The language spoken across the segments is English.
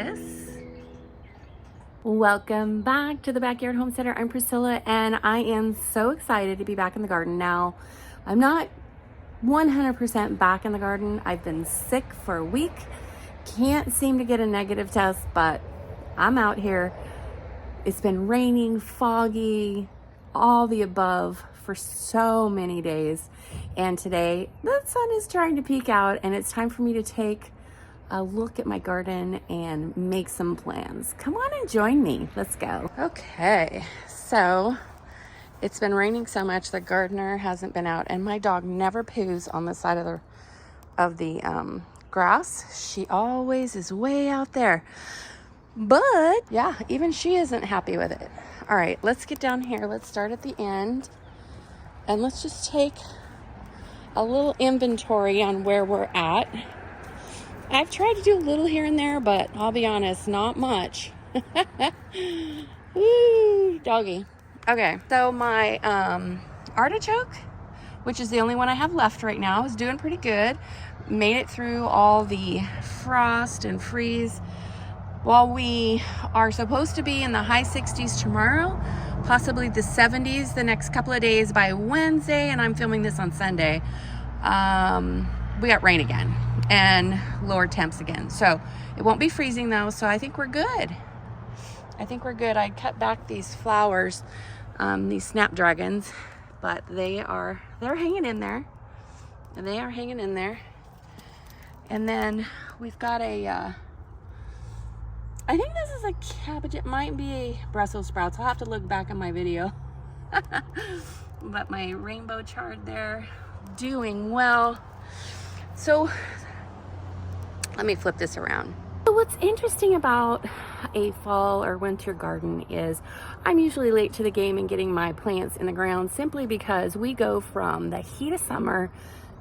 Sis. Welcome back to the Backyard Homesteader. I'm Priscilla, and I am so excited to be back in the garden. Now, I'm not 100% back in the garden. I've been sick for a week. Can't seem to get a negative test, but I'm out here. It's been raining, foggy, all the above for so many days. And today, the sun is trying to peek out, and it's time for me to take a look at my garden and make some plans. Come on and join me. Let's go. Okay, so it's been raining so much the gardener hasn't been out, and my dog never poos on the side of the grass. She always is way out there. But yeah, even she isn't happy with it. All right, let's get down here. Let's start at the end, and let's just take a little inventory on where we're at. I've tried to do a little here and there, but I'll be honest, not much. Woo, doggy. Okay, so my artichoke, which is the only one I have left right now, is doing pretty good. Made it through all the frost and freeze. While we are supposed to be in the high 60s tomorrow, possibly the 70s the next couple of days by Wednesday, and I'm filming this on Sunday, we got rain again and lower temps again. So it won't be freezing though, so I think we're good. I cut back these flowers, these snapdragons, but they're hanging in there. And they are hanging in there. And then we've got I think this is a cabbage. It might be a Brussels sprouts. I'll have to look back on my video. But my rainbow chard there, doing well. So let me flip this around. So what's interesting about a fall or winter garden is I'm usually late to the game in getting my plants in the ground, simply because we go from the heat of summer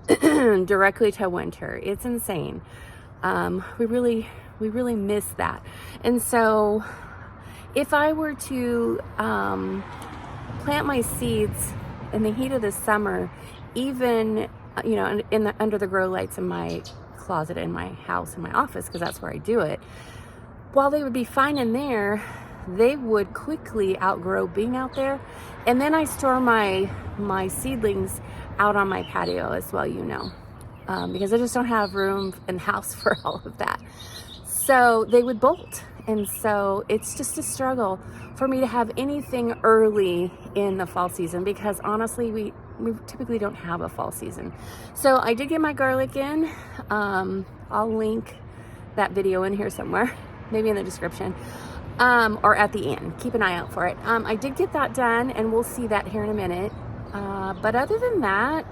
directly to winter. It's insane. We really miss that. And so if I were to plant my seeds in the heat of the summer, even under the grow lights in my closet in my house, in my office, because that's where I do it, while they would be fine in there, they would quickly outgrow being out there. And then I store my seedlings out on my patio as well, because I just don't have room in the house for all of that. So they would bolt. And so it's just a struggle for me to have anything early in the fall season, because honestly, we typically don't have a fall season. So I did get my garlic in. I'll link that video in here somewhere, maybe in the description, or at the end. Keep an eye out for it. I did get that done, and we'll see that here in a minute. But other than that,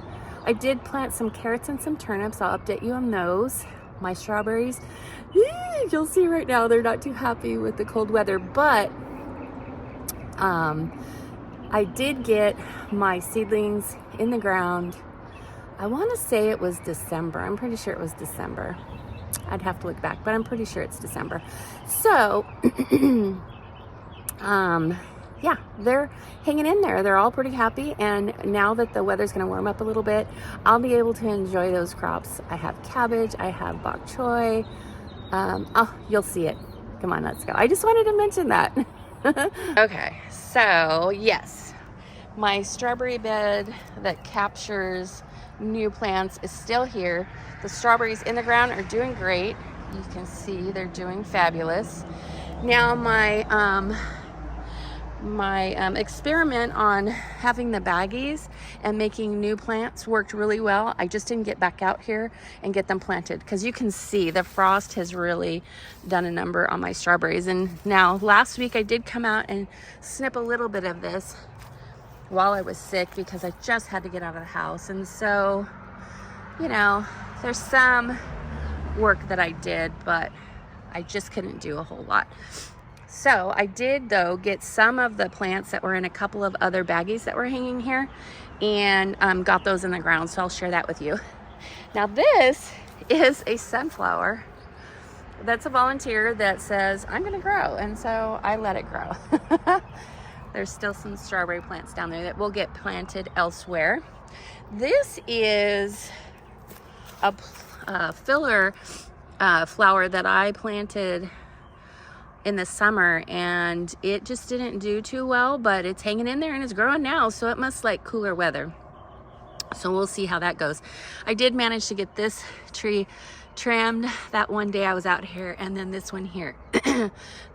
I did plant some carrots and some turnips. I'll update you on those. My strawberries, you'll see right now, they're not too happy with the cold weather, but I did get my seedlings in the ground. I want to say it was December. I'm pretty sure it was December. I'd have to look back, but I'm pretty sure it's December. So, yeah, they're hanging in there. They're all pretty happy. And now that the weather's going to warm up a little bit, I'll be able to enjoy those crops. I have cabbage. I have bok choy. Oh, you'll see it. Come on, let's go. I just wanted to mention that. Okay, so yes, my strawberry bed that captures new plants is still here. The strawberries in the ground are doing great. You can see they're doing fabulous. Now my experiment on having the baggies and making new plants worked really well. I just didn't get back out here and get them planted, because you can see the frost has really done a number on my strawberries. And now last week I did come out and snip a little bit of this while I was sick, because I just had to get out of the house. And so, there's some work that I did, but I just couldn't do a whole lot. So I did, though, get some of the plants that were in a couple of other baggies that were hanging here, and got those in the ground. So I'll share that with you. Now this is a sunflower. That's a volunteer that says, I'm going to grow. And so I let it grow. There's still some strawberry plants down there that will get planted elsewhere. This is a filler flower that I planted in the summer, and it just didn't do too well, but it's hanging in there and it's growing now, so it must like cooler weather. So we'll see how that goes. I did manage to get this tree trimmed that one day I was out here, and then this one here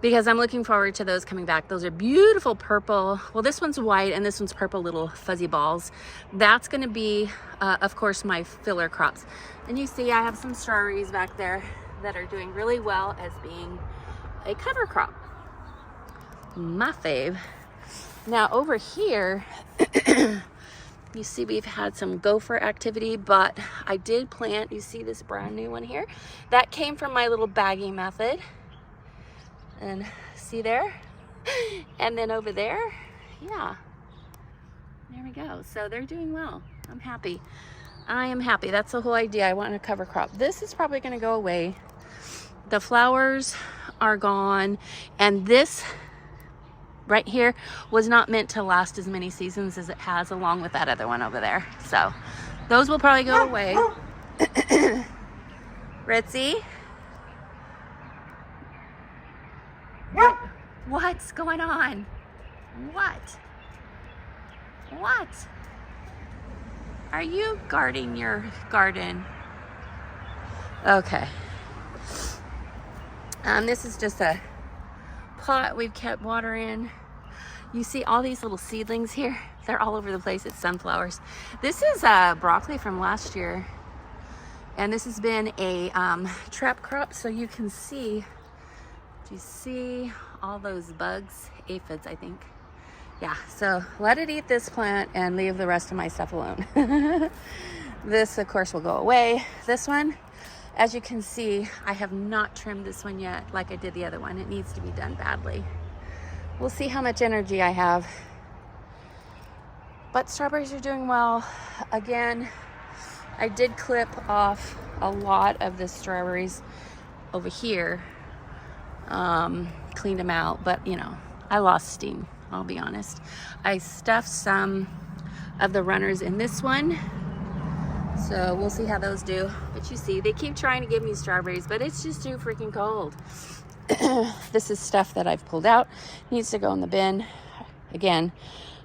because I'm looking forward to those coming back. Those are beautiful purple. Well, this one's white and this one's purple little fuzzy balls. That's going to be of course my filler crops. And you see I have some strawberries back there that are doing really well as being a cover crop, my fave. Now over here you see we've had some gopher activity, but I did plant, you see this brand new one here? That came from my little Baggie method. And see there? And then over there, yeah. There we go. So they're doing well. I'm happy. I am happy. That's the whole idea. I want a cover crop. This is probably going to go away. The flowers are gone. And this right here was not meant to last as many seasons as it has, along with that other one over there. So those will probably go away. Ritzy, what's going on? What are you guarding your garden? Okay. This is just a pot we've kept water in. You see all these little seedlings here? They're all over the place. It's sunflowers. This is broccoli from last year, and this has been a trap crop. So you can see, do you see all those bugs? Aphids, I think. Yeah, so let it eat this plant and leave the rest of my stuff alone. This of course will go away. This one, as you can see, I have not trimmed this one yet like I did the other one. It needs to be done badly. We'll see how much energy I have. But strawberries are doing well. Again, I did clip off a lot of the strawberries over here. Cleaned them out, but you know, I lost steam, I'll be honest. I stuffed some of the runners in this one. So we'll see how those do. But you see, they keep trying to give me strawberries, but it's just too freaking cold. This is stuff that I've pulled out. Needs to go in the bin. Again,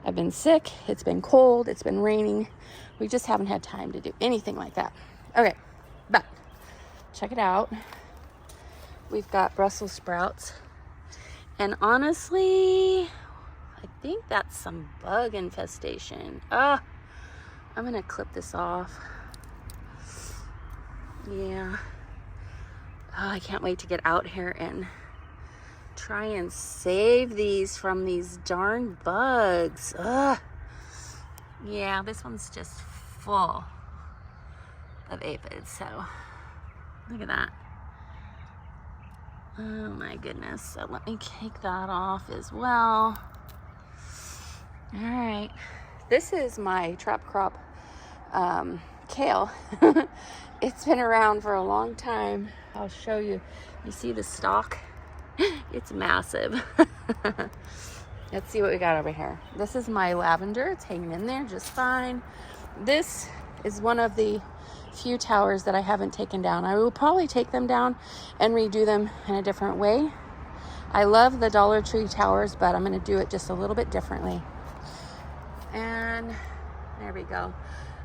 I've been sick. It's been cold. It's been raining. We just haven't had time to do anything like that. Okay, but check it out. We've got Brussels sprouts. And honestly, I think that's some bug infestation. I'm going to clip this off. Yeah. Oh, I can't wait to get out here and try and save these from these darn bugs. Ugh. Yeah, this one's just full of aphids, so look at that. Oh my goodness. So let me take that off as well. All right. This is my trap crop kale. It's been around for a long time. I'll show you. You see the stalk? It's massive. Let's see what we got over here. This is my lavender. It's hanging in there just fine. This is one of the few towers that I haven't taken down. I will probably take them down and redo them in a different way. I love the Dollar Tree towers, but I'm going to do it just a little bit differently. And there we go.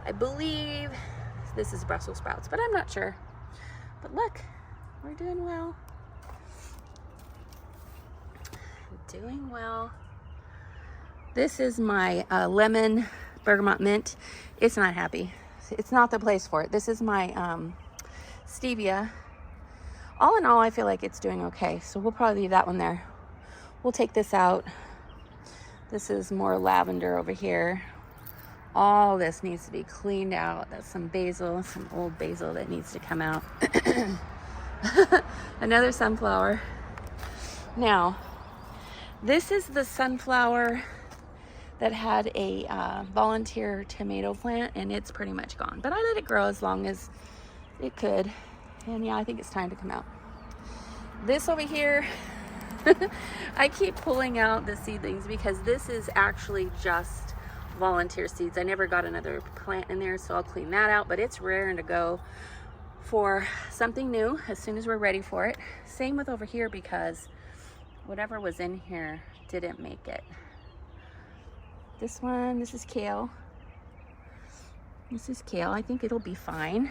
I believe this is Brussels sprouts, but I'm not sure. But look, we're doing well. Doing well. This is my lemon bergamot mint. It's not happy. It's not the place for it. This is my stevia. All in all, I feel like it's doing okay. So we'll probably leave that one there. We'll take this out. This is more lavender over here. All this needs to be cleaned out. That's some basil, some old basil that needs to come out. Another sunflower. Now, this is the sunflower that had a volunteer tomato plant, and it's pretty much gone. But I let it grow as long as it could. And yeah, I think it's time to come out. This over here, I keep pulling out the seedlings because this is actually just volunteer seeds. I never got another plant in there, so I'll clean that out. But it's raring to go for something new as soon as we're ready for it. Same with over here because whatever was in here didn't make it. This one, this is kale. This is kale. I think it'll be fine.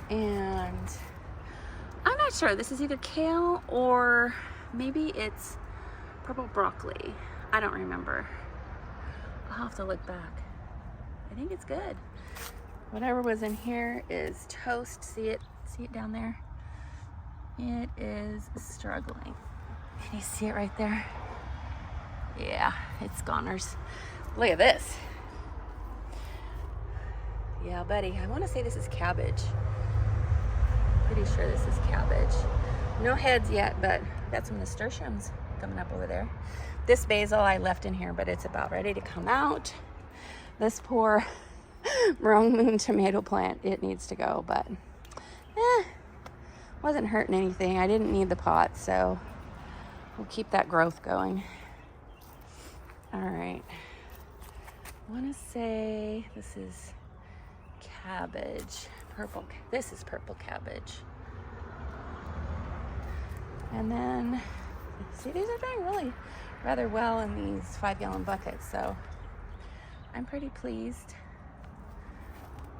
And I'm not sure. This is either kale or maybe it's purple broccoli. I don't remember. I'll have to look back. I think it's good. Whatever was in here is toast. See it down there? It is struggling. Can you see it right there? Yeah, it's goners. Look at this. Yeah, buddy, I want to say this is cabbage. Pretty sure this is cabbage. No heads yet, but got some nasturtiums coming up over there. This basil I left in here, but it's about ready to come out. This poor wrong moon tomato plant, it needs to go, but wasn't hurting anything. I didn't need the pot, so we'll keep that growth going. All right. I want to say this is cabbage. This is purple cabbage. And then, see, these are doing really rather well in these 5-gallon buckets, so I'm pretty pleased.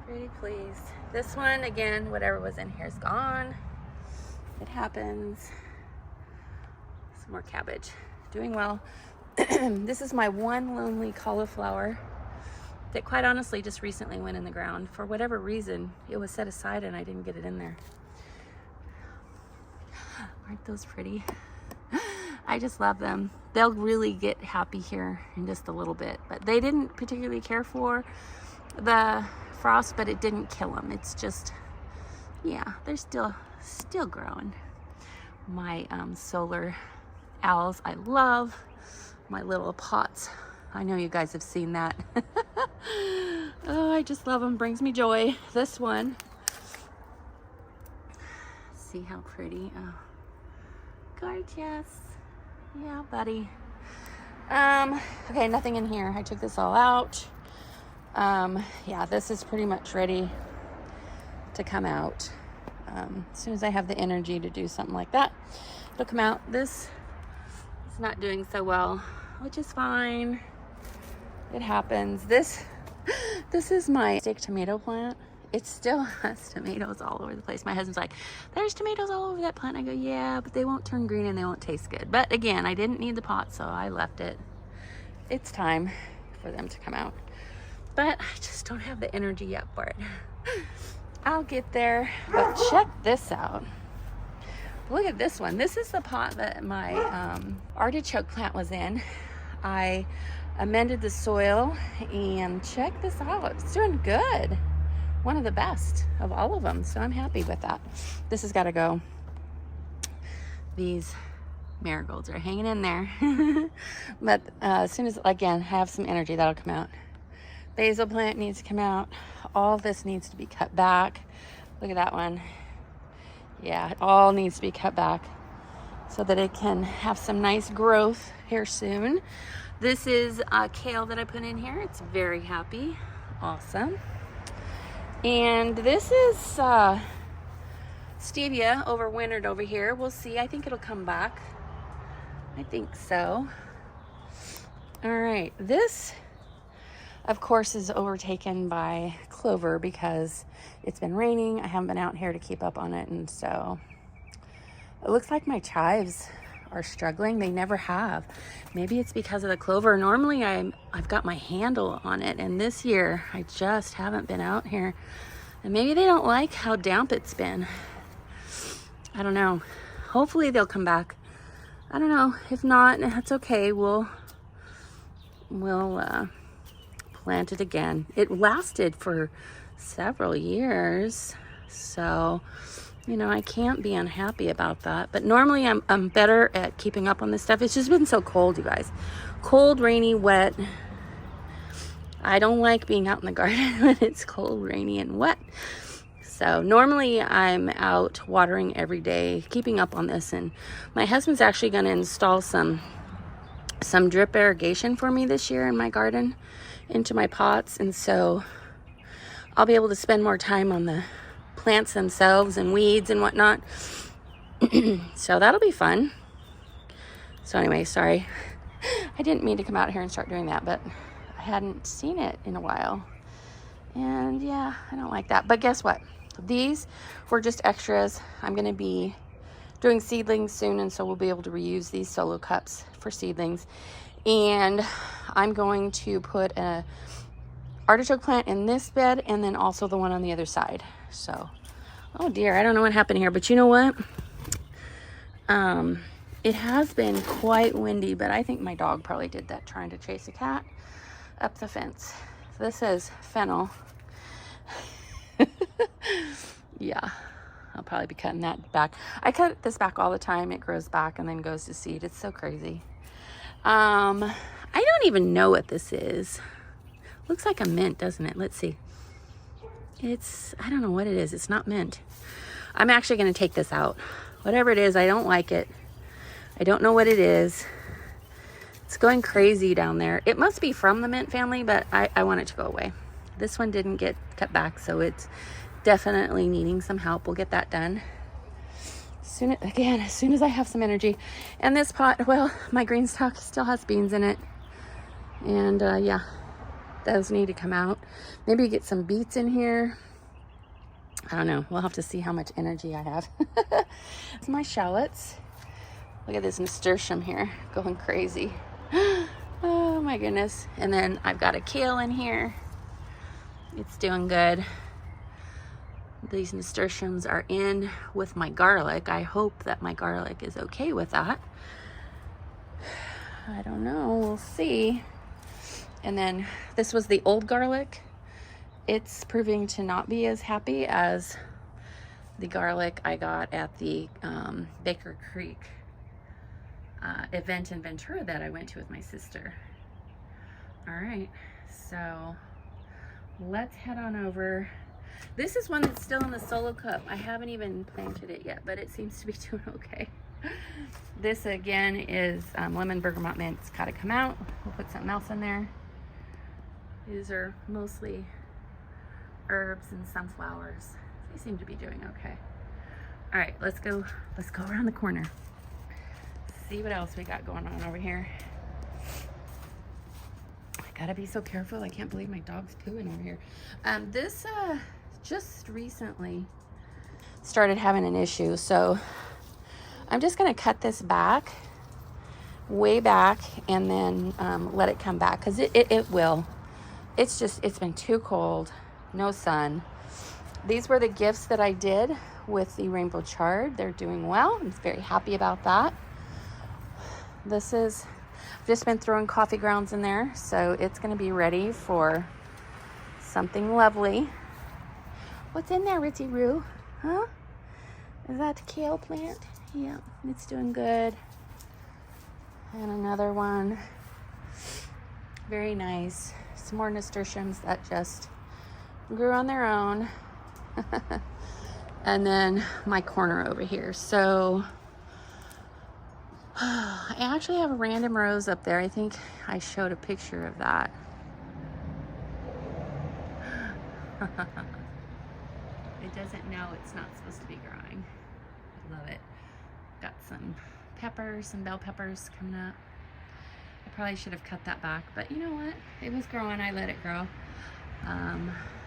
Pretty pleased. This one, again, whatever was in here is gone. It happens. Some more cabbage. Doing well. This is my one lonely cauliflower that quite honestly just recently went in the ground. For whatever reason, it was set aside and I didn't get it in there. Aren't those pretty? I just love them. They'll really get happy here in just a little bit, but they didn't particularly care for the frost, but it didn't kill them. It's just, yeah, they're still growing. My solar owls, I love. My little pots. I know you guys have seen that. Oh, I just love them. Brings me joy. This one. See how pretty. Oh, gorgeous. Yeah, buddy. Okay, nothing in here. I took this all out. Yeah, this is pretty much ready to come out. As soon as I have the energy to do something like that, it'll come out. This is not doing so well, which is fine. It happens. This is my steak tomato plant. It still has tomatoes all over the place. My husband's like, there's tomatoes all over that plant. I go, yeah, but they won't turn green and they won't taste good. But again, I didn't need the pot, so I left it. It's time for them to come out. But I just don't have the energy yet for it. I'll get there. But check this out. Look at this one. This is the pot that my artichoke plant was in. I amended the soil and check this out. It's doing good. One of the best of all of them. So I'm happy with that. This has got to go. These marigolds are hanging in there. But as soon as, again, have some energy, that'll come out. Basil plant needs to come out. All this needs to be cut back. Look at that one. Yeah, it all needs to be cut back so that it can have some nice growth here soon. This is kale that I put in here. It's very happy. Awesome. And this is stevia overwintered over here. We'll see. I think it'll come back. I think so. All right. This, of course, is overtaken by clover because it's been raining. I haven't been out here to keep up on it. And so it looks like my chives are struggling. They never have. Maybe it's because of the clover. Normally I've got my handle on it, and this year I just haven't been out here. And maybe they don't like how damp it's been. I don't know. Hopefully they'll come back. I don't know. If not, that's okay. We'll plant it again. It lasted for several years, so you know, I can't be unhappy about that. But normally I'm better at keeping up on this stuff. It's just been so cold, you guys. Cold, rainy, wet. I don't like being out in the garden when it's cold, rainy, and wet. So normally I'm out watering every day, keeping up on this. And my husband's actually going to install some drip irrigation for me this year in my garden into my pots. And so I'll be able to spend more time on the plants themselves and weeds and whatnot. So that'll be fun. So anyway, sorry. I didn't mean to come out here and start doing that, but I hadn't seen it in a while. And yeah, I don't like that. But guess what? These were just extras. I'm going to be doing seedlings soon, and so we'll be able to reuse these solo cups for seedlings. And I'm going to put a artichoke plant in this bed and then also the one on the other side. So, oh dear, I don't know what happened here, but you know what? It has been quite windy, but I think my dog probably did that trying to chase a cat up the fence. This is fennel. Yeah, I'll probably be cutting that back. I cut this back all the time. It grows back and then goes to seed. It's so crazy. I don't even know what this is. Looks like a mint, doesn't it? Let's see. I don't know what it is. It's not mint. I'm actually going to take this out. Whatever it is, I don't like it. I don't know what it is. It's going crazy down there. It must be from the mint family, but I want it to go away. This one didn't get cut back, so it's definitely needing some help. We'll get that done. As soon as I have some energy. And this pot, well, my green stock still has beans in it. And yeah, those need to come out. Maybe get some beets in here. I don't know. We'll have to see how much energy I have. It's my shallots. Look at this nasturtium here, going crazy. Oh my goodness. And then I've got a kale in here. It's doing good. These nasturtiums are in with my garlic. I hope that my garlic is okay with that. I don't know, we'll see. And then this was the old garlic. It's proving to not be as happy as the garlic I got at the Baker Creek event in Ventura that I went to with my sister. All right, so let's head on over. This is one that's still in the solo cup. I haven't even planted it yet, but it seems to be doing okay. This again is lemon bergamot mint. It's got to come out. We'll put something else in there. These are mostly herbs and sunflowers. They seem to be doing okay. All right, let's go around the corner. See what else we got going on over here. I gotta be so careful. I can't believe my dog's pooing over here. This just recently started having an issue, so I'm just gonna cut this back, way back, and then let it come back, because it will. It's been too cold, no sun. These were the gifts that I did with the rainbow chard. They're doing well. I'm very happy about that. This is, I've just been throwing coffee grounds in there, so it's going to be ready for something lovely. What's in there, Ritzy Roo? Huh? Is that the kale plant? Yeah, it's doing good. And another one. Very nice. Some more nasturtiums that just grew on their own. And then my corner over here. So I actually have a random rose up there. I think I showed a picture of that. It doesn't know it's not supposed to be growing. I love it. Got some peppers, some bell peppers coming up. I probably should have cut that back, but you know what? It was growing, I let it grow.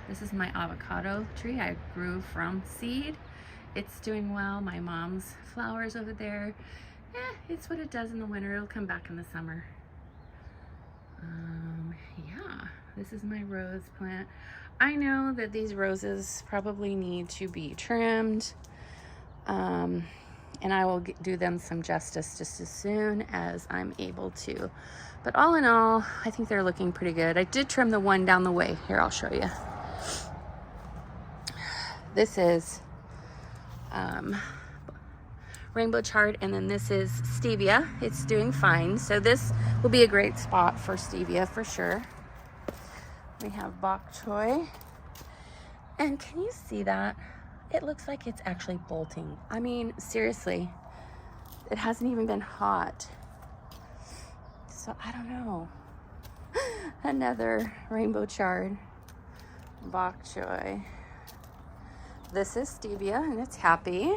This is my avocado tree I grew from seed. It's doing well. My mom's flowers over there. It's what it does in the winter. It'll come back in the summer. Yeah, this is my rose plant. I know that these roses probably need to be trimmed. And I will do them some justice just as soon as I'm able to. But all in all, I think they're looking pretty good. I did trim the one down the way. Here, I'll show you. This is rainbow chard, and then this is stevia. It's doing fine. So this will be a great spot for stevia for sure. We have bok choy. And can you see that? It looks like it's actually bolting. I mean, seriously, it hasn't even been hot. So I don't know. Another rainbow chard, bok choy. This is stevia, and it's happy.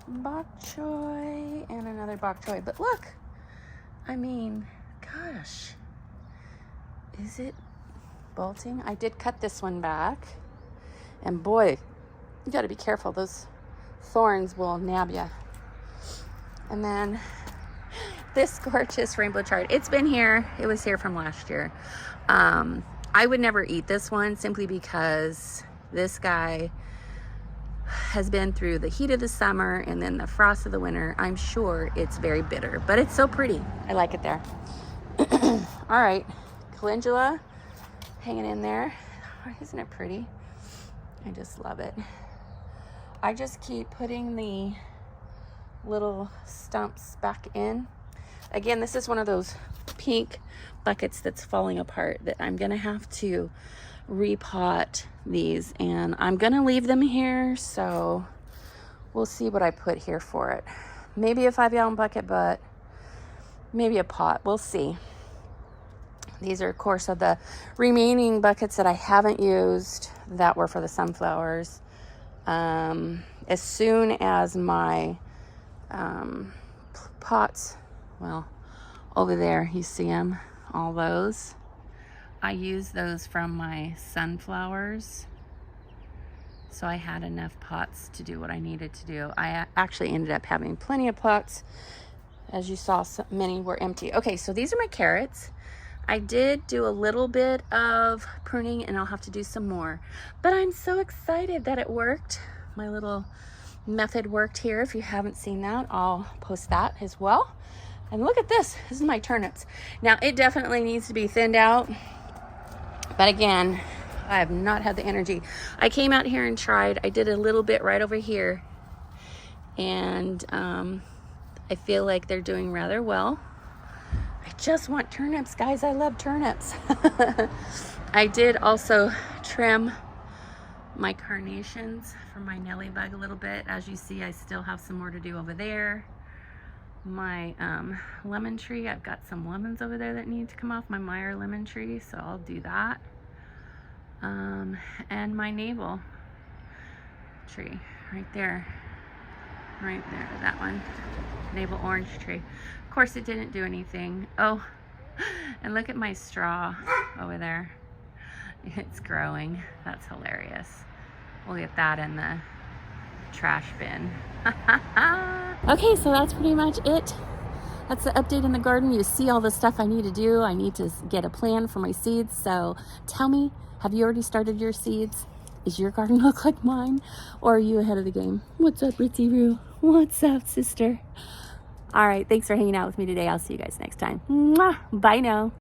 bok choy and another bok choy. But look, I mean, gosh, is it bolting? I did cut this one back, and boy, you got to be careful. Those thorns will nab you. And then this gorgeous rainbow chard. It's been here. It was here from last year. I would never eat this one simply because this guy has been through the heat of the summer and then the frost of the winter. I'm sure it's very bitter, but it's so pretty. I like it there. All right, calendula hanging in there. Oh, isn't it pretty? I just love it. I just keep putting the little stumps back in. Again, this is one of those pink buckets that's falling apart that I'm gonna have to repot these, and I'm gonna leave them here, so we'll see what I put here for it. Maybe a 5-gallon bucket, but maybe a pot. We'll see. These are, of course, of the remaining buckets that I haven't used that were for the sunflowers. As soon as my pots, well, over there you see them, all those, I used those from my sunflowers, so I had enough pots to do what I needed to do. I actually ended up having plenty of pots. As you saw, so many were empty. Okay, so these are my carrots. I did do a little bit of pruning, and I'll have to do some more, but I'm so excited that it worked. My little method worked here. If you haven't seen that, I'll post that as well. And look at this. This is my turnips. Now, it definitely needs to be thinned out, but again, I have not had the energy. I came out here and tried. I did a little bit right over here, and I feel like they're doing rather well. I just want turnips, guys. I love turnips. I did also trim my carnations for my Nelly bug a little bit. As you see, I still have some more to do over there. My lemon tree, I've got some lemons over there that need to come off my Meyer lemon tree, so I'll do that. And my navel tree right there, that one, navel orange tree. Of course, it didn't do anything. Oh, and look at my straw over there. It's growing. That's hilarious. We'll get that in the trash bin. Okay, so that's pretty much it. That's the update in the garden. You see all the stuff I need to do. I need to get a plan for my seeds. So tell me, have you already started your seeds? Does your garden look like mine? Or are you ahead of the game? What's up, Ritzy Roo? What's up, sister? All right, thanks for hanging out with me today. I'll see you guys next time. Mwah! Bye now.